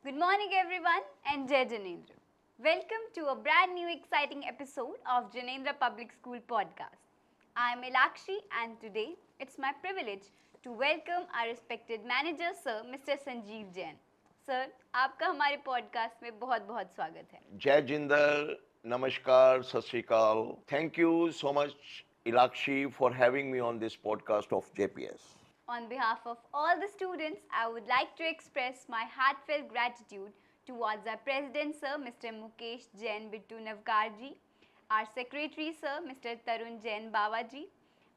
Good morning, everyone, and Jai Janendra. Welcome to a brand new exciting episode of Janendra Public School Podcast. I am Ilakshi, and today it's my privilege to welcome our respected manager, Sir Mr. Sanjeev Jain. Sir, आपका हमारे podcast में बहुत बहुत स्वागत है. जय जिंदल, नमस्कार, सत श्री अकाल. Thank you so much, Ilakshi, for having me on this podcast of JPS. On behalf of all the students, I would like to express my heartfelt gratitude towards our President Sir Mr. Mukesh Jain Bittu Navkarji, our Secretary Sir Mr. Tarun Jain Bawaji,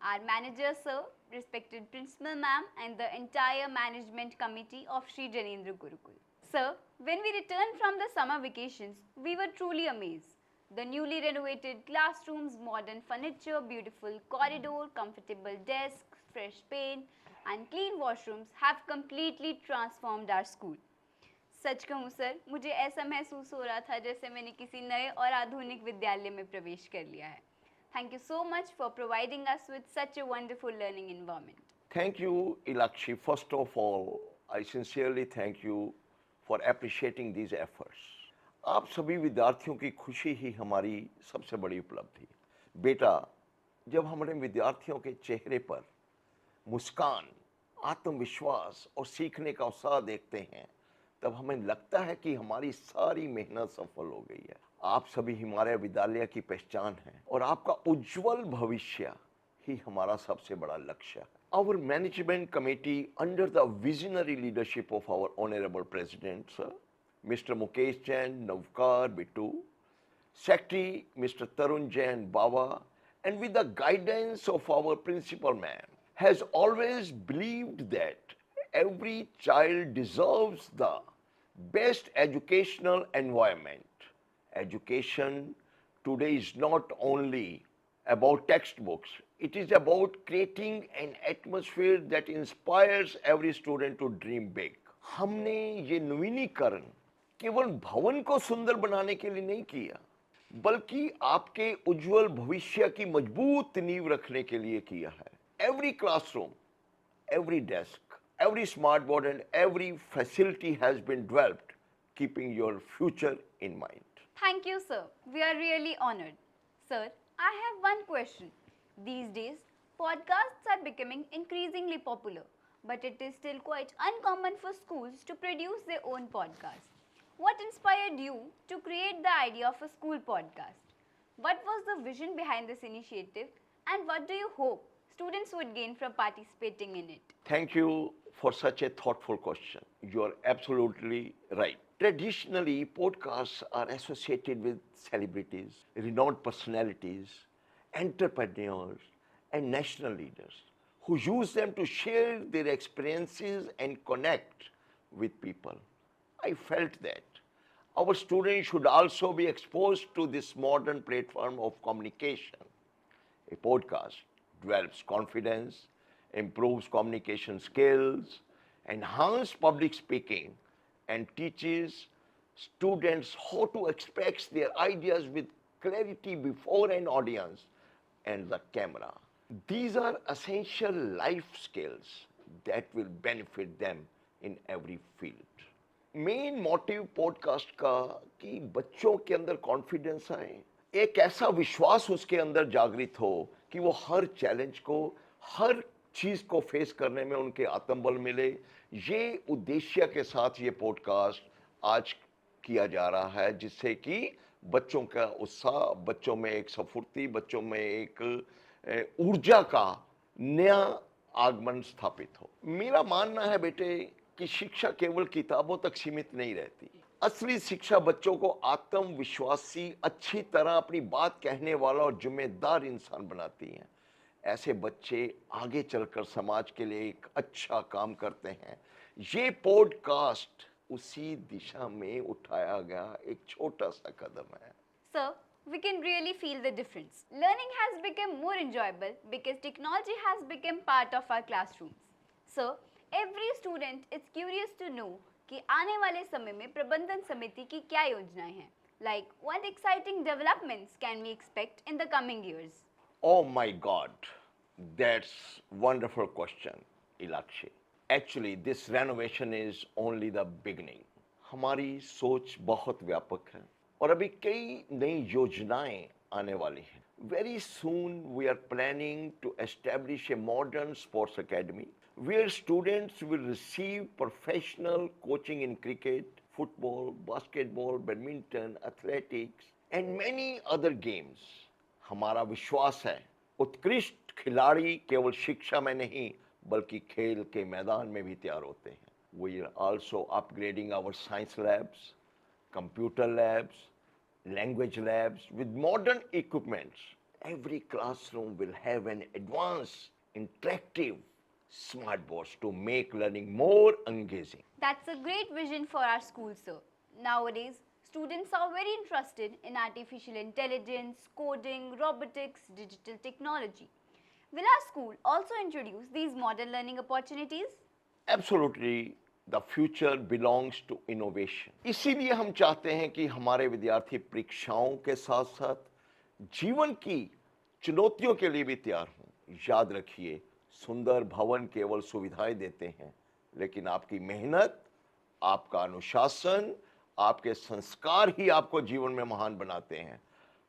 our Manager Sir, respected Principal Ma'am and the entire Management Committee of Sri Janendra Gurukul. Sir, when we returned from the summer vacations, we were truly amazed. The newly renovated classrooms, modern furniture, beautiful corridor, comfortable desks, fresh paint, and clean washrooms have completely transformed our school. सच कहूँ sir, मुझे ऐसा महसूस हो रहा था जैसे मैंने किसी नए और आधुनिक विद्यालय में प्रवेश कर लिया है. Thank you so much for providing us with such a wonderful learning environment. Thank you, Ilakshi. First of all, I sincerely thank you for appreciating these efforts. आप सभी विद्यार्थियों की खुशी ही हमारी सबसे बड़ी उपलब्धि. बेटा, जब हमारे विद्यार्थियों के चेहरे पर मुस्कान, आत्मविश्वास और सीखने का उत्साह देखते हैं, तब हमें लगता है कि हमारी सारी मेहनत सफल हो गई है. आप सभी हमारे विद्यालय की पहचान हैं और आपका उज्जवल भविष्य ही हमारा सबसे बड़ा लक्ष्य है. Our management committee, under the visionary leadership of our honorable president, sir, Mr. Mukesh Jain Navkar Bittu, Secretary Mr. Tarun Jain Bawa, and with the guidance of our principal man, has always believed that every child deserves the best educational environment. Education today is not only about textbooks, it is about creating an atmosphere that inspires every student to dream big. हमने ये नवीनीकरण केवल भवन को सुंदर बनाने के लिए नहीं किया, बल्कि आपके उज्जवल भविष्य की मजबूत नींव रखने के लिए किया है. Every classroom, every desk, every smart board and every facility has been developed, keeping your future in mind. Thank you, sir. We are really honored. Sir, I have one question. These days, podcasts are becoming increasingly popular, but it is still quite uncommon for schools to produce their own podcast. What inspired you to create the idea of a school podcast? What was the vision behind this initiative, and what do you hope students would gain from participating in it? Thank you for such a thoughtful question. You are absolutely right. Traditionally, podcasts are associated with celebrities, renowned personalities, entrepreneurs, and national leaders who use them to share their experiences and connect with people. I felt that our students should also be exposed to this modern platform of communication. A podcast develops confidence, improves communication skills, enhances public speaking, and teaches students how to express their ideas with clarity before an audience and the camera. These are essential life skills that will benefit them in every field. Main motive podcast का कि बच्चों के अंदर confidence आए, एक ऐसा विश्वास उसके अंदर जागृत हो कि वो हर चैलेंज को, हर चीज़ को फेस करने में उनके आत्मबल मिले. ये उद्देश्य के साथ ये पॉडकास्ट आज किया जा रहा है, जिससे कि बच्चों का उत्साह, बच्चों में एक स्फूर्ति, बच्चों में एक ऊर्जा का नया आगमन स्थापित हो. मेरा मानना है बेटे कि शिक्षा केवल किताबों तक सीमित नहीं रहती. असली शिक्षा बच्चों को आत्मविश्वासी, अच्छी तरह अपनी बात कहने वाला और जिम्मेदार इंसान बनाती है. ऐसे बच्चे आगे चलकर समाज के लिए एक अच्छा काम करते हैं. ये पॉडकास्ट उसी दिशा में उठाया गया एक छोटा सा कदम है. Sir, we can really feel the difference. Learning has become more enjoyable because technology has become part of our classrooms. Sir, every student is curious to know कि आने वाले समय में प्रबंधन समिति की क्या योजनाएं हैं. Like, what exciting developments can we expect in the coming years? Oh my God, that's wonderful question, Ilakshi. Actually, this renovation is only the beginning. हमारी सोच बहुत व्यापक है और अभी कई नई योजनाएं आने वाली हैं. Very soon we are planning to establish a modern sports academy where students will receive professional coaching in cricket, football, basketball, badminton, athletics and many other games. हमारा विश्वास है उत्कृष्ट खिलाड़ी केवल शिक्षा में नहीं बल्कि खेल के मैदान में भी तैयार होते हैं. We are also upgrading our science labs, computer labs, language labs with modern equipments. Every classroom will have an advanced, interactive smart boards to make learning more engaging. That's a great vision for our school, sir. Nowadays, students are very interested in artificial intelligence, coding, robotics, digital technology. Will our school also introduce these modern learning opportunities? Absolutely, the future belongs to innovation. इसीलिए हम चाहते हैं कि हमारे विद्यार्थी परीक्षाओं के साथ साथ जीवन की चुनौतियों के लिए भी तैयार हों. याद रखिए, सुंदर भवन केवल सुविधाएं देते हैं, लेकिन आपकी मेहनत, आपका अनुशासन, आपके संस्कार ही आपको जीवन में महान बनाते हैं.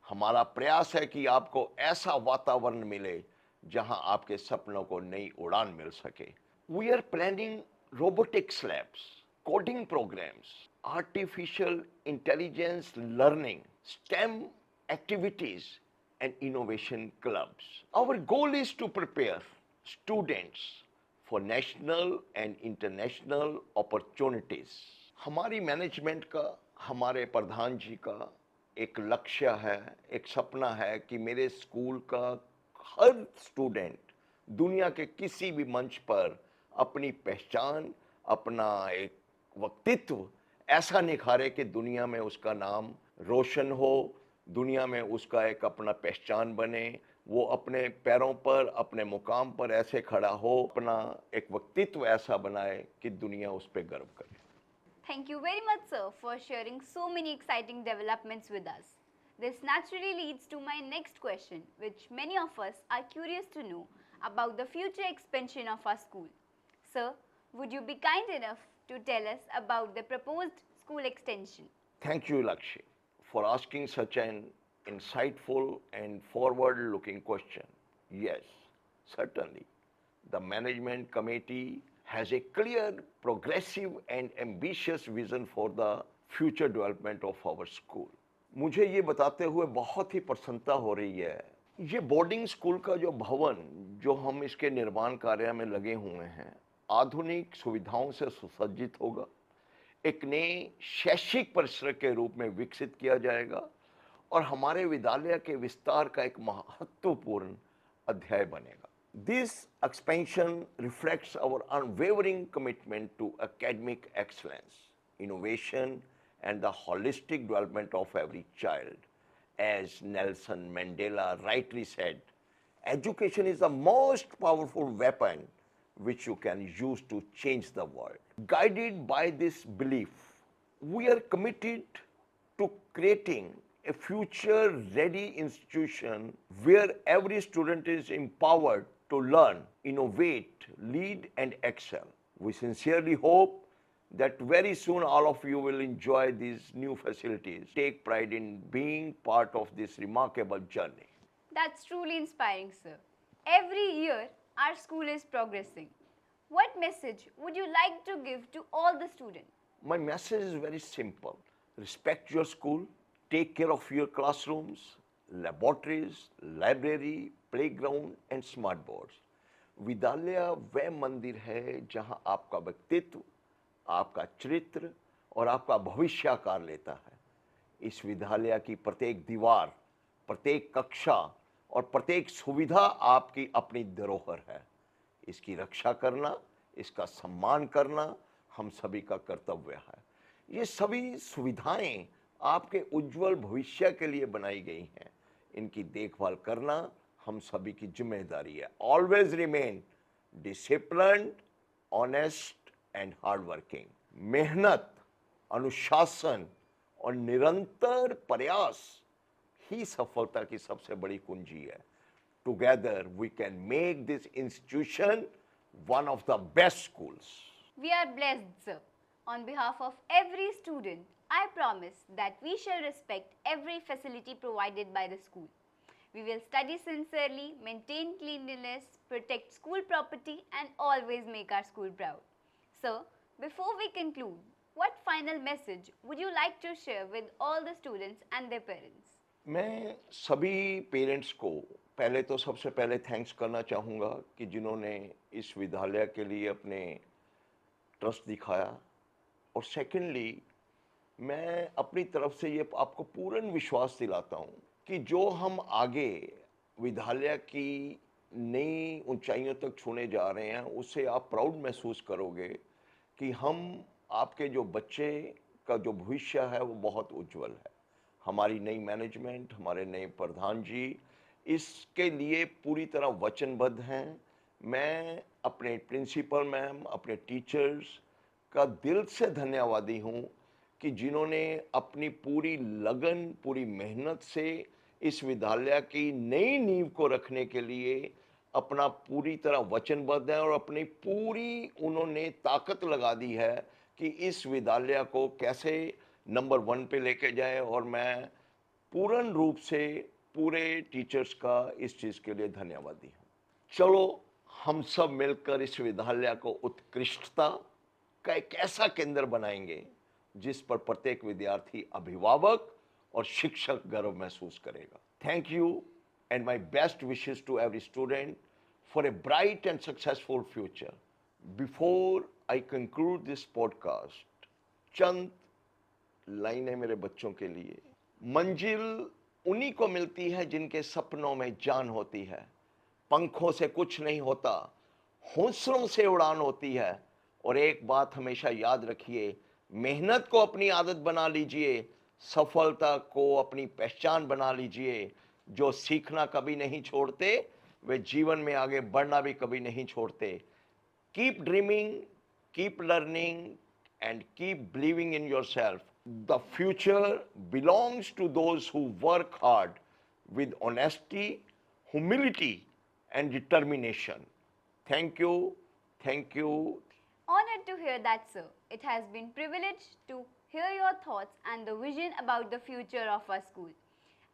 हमारा प्रयास है कि आपको ऐसा वातावरण मिले जहां आपके सपनों को नई उड़ान मिल सके. We are planning robotics labs, coding programs, artificial intelligence learning, STEM activities, and innovation clubs. Our goal is to prepare students for national and international opportunities. हमारी मैनेजमेंट का, हमारे प्रधान जी का एक लक्ष्य है, एक सपना है कि मेरे स्कूल का हर स्टूडेंट दुनिया के किसी भी मंच पर अपनी पहचान, अपना एक व्यक्तित्व ऐसा निखारे कि दुनिया में उसका नाम रोशन हो, दुनिया में उसका एक अपना पहचान बने, वो अपने पैरों पर, अपने मुकाम पर ऐसे खड़ा हो, अपना एक व्यक्तित्व ऐसा बनाए कि दुनिया उस पर गर्व करे. Thank you very much, sir, for sharing so many exciting developments with us. This naturally leads to my next question, which many of us are curious to know about the future expansion of our school. Sir, would you be kind enough to tell us about the proposed school extension? Thank you, Lakshya, for asking such an insightful and forward-looking question. Yes, certainly. The management committee has a clear, progressive and ambitious vision for the future development of our school. मुझे ये बताते हुए बहुत ही प्रसन्नता हो रही है, ये बोर्डिंग स्कूल का जो भवन जो हम इसके निर्माण कार्य में लगे हुए हैं, आधुनिक सुविधाओं से सुसज्जित होगा, एक नए शैक्षिक परिसर के रूप में विकसित किया जाएगा और हमारे विद्यालय के विस्तार का एक महत्वपूर्ण अध्याय बनेगा. This expansion reflects our unwavering commitment to academic excellence, innovation, and the holistic development of every child. As Nelson Mandela rightly said, education is the most powerful weapon which you can use to change the world. Guided by this belief, we are committed to creating a future-ready institution where every student is empowered to learn, innovate, lead, and excel. We sincerely hope that very soon all of you will enjoy these new facilities. Take pride in being part of this remarkable journey. That's truly inspiring, sir. Every year, our school is progressing. What message would you like to give to all the students? My message is very simple. Respect your school, take care of your classrooms, laboratories, library, playground and smart boards. विद्यालय वह मंदिर है जहां आपका व्यक्तित्व, आपका चरित्र और आपका भविष्य आकार लेता है. इस विद्यालय की प्रत्येक दीवार, प्रत्येक कक्षा और प्रत्येक सुविधा आपकी अपनी धरोहर है. इसकी रक्षा करना, इसका सम्मान करना हम सभी का कर्तव्य है. ये सभी सुविधाएं आपके उज्जवल भविष्य के लिए बनाई गई हैं. इनकी देखभाल करना हम सभी की जिम्मेदारी है. Always remain disciplined, honest and hard working. मेहनत, अनुशासन और निरंतर प्रयास ही सफलता की सबसे बड़ी कुंजी है. Together we can make this institution one of the best schools. We are blessed, sir. On behalf of every student, I promise that we shall respect every facility provided by the school. We will study sincerely, maintain cleanliness, protect school property, and always make our school proud. Sir, before we conclude, what final message would you like to share with all the students and their parents? मैं सभी parents को पहले तो सबसे पहले thanks करना चाहूँगा कि जिन्होंने इस विद्यालय के लिए अपने ट्रस्ट दिखाया, और सेकेंडली मैं अपनी तरफ से ये आपको पूर्ण विश्वास दिलाता हूँ कि जो हम आगे विद्यालय की नई ऊंचाइयों तक छूने जा रहे हैं, उससे आप प्राउड महसूस करोगे कि हम आपके जो बच्चे का जो भविष्य है वो बहुत उज्जवल है। हमारी नई मैनेजमेंट, हमारे नए प्रधान जी इसके लिए पूरी तरह वचनबद्ध हैं। मैं अपने प्रिंसिपल मैम, अपने टीचर्स का दिल से धन्यवादी हूँ कि जिन्होंने अपनी पूरी लगन, पूरी मेहनत से इस विद्यालय की नई नींव को रखने के लिए अपना पूरी तरह वचनबद्ध है, और अपनी पूरी उन्होंने ताकत लगा दी है कि इस विद्यालय को कैसे नंबर 1 पे लेके जाए। और मैं पूर्ण रूप से पूरे टीचर्स का इस चीज़ के लिए धन्यवादी हूँ। चलो हम सब मिलकर इस विद्यालय को उत्कृष्टता का एक ऐसा केंद्र बनाएंगे जिस पर प्रत्येक विद्यार्थी, अभिभावक और शिक्षक गर्व महसूस करेगा। Thank you and my best wishes to every student for a bright and successful future. Before I conclude this podcast, चंद लाइनें मेरे बच्चों के लिए। मंजिल उन्हीं को मिलती है जिनके सपनों में जान होती है। पंखों से कुछ नहीं होता, हौसलों से उड़ान होती है। और एक बात हमेशा याद रखिए, मेहनत को अपनी आदत बना लीजिए, सफलता को अपनी पहचान बना लीजिए। जो सीखना कभी नहीं छोड़ते, वे जीवन में आगे बढ़ना भी कभी नहीं छोड़ते। Keep dreaming, keep learning and keep believing in yourself. The future belongs to those who work hard with honesty, humility, and determination. Thank you. Thank you. Honored to hear that, sir. It has been privilege to hear your thoughts and the vision about the future of our school.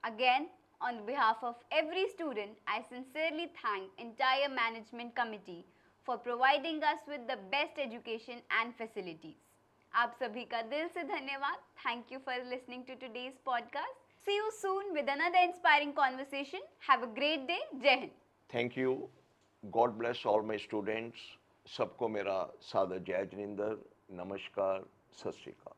Again, on behalf of every student, I sincerely thank entire management committee for providing us with the best education and facilities. आप सभी का दिल से धन्यवाद. Thank you for listening to today's podcast. See you soon with another inspiring conversation. Have a great day. Jai Hind. Thank you. God bless all my students. सबको मेरा सादर जय जिनेंद्र, नमस्कार, सत श्री अकाल।